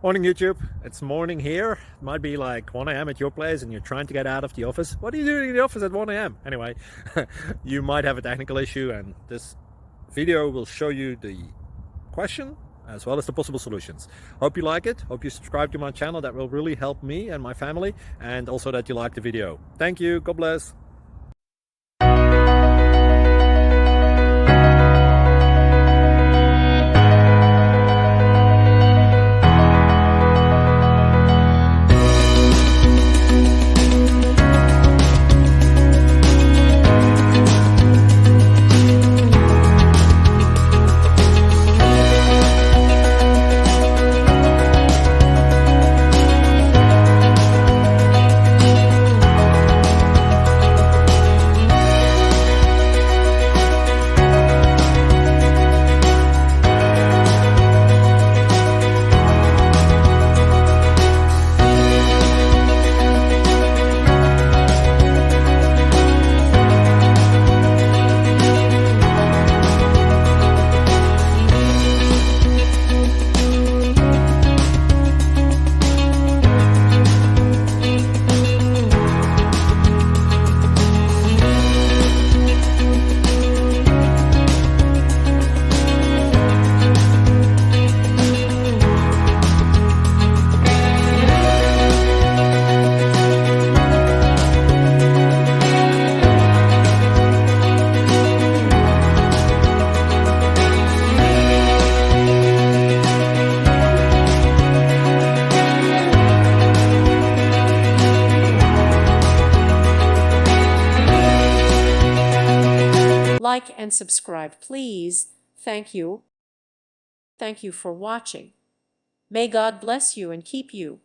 Morning YouTube, it's morning here. It might be like 1 a.m. at your place and you're trying to get out of the office. What are you doing in the office at 1 a.m.? Anyway, you might have a technical issue and this video will show you the question as well as the possible solutions. Hope you like it, hope you subscribe to my channel. That will really help me and my family, and also that you like the video. Thank you, God bless. Like and subscribe, please. Thank you. Thank you for watching. May God bless you and keep you.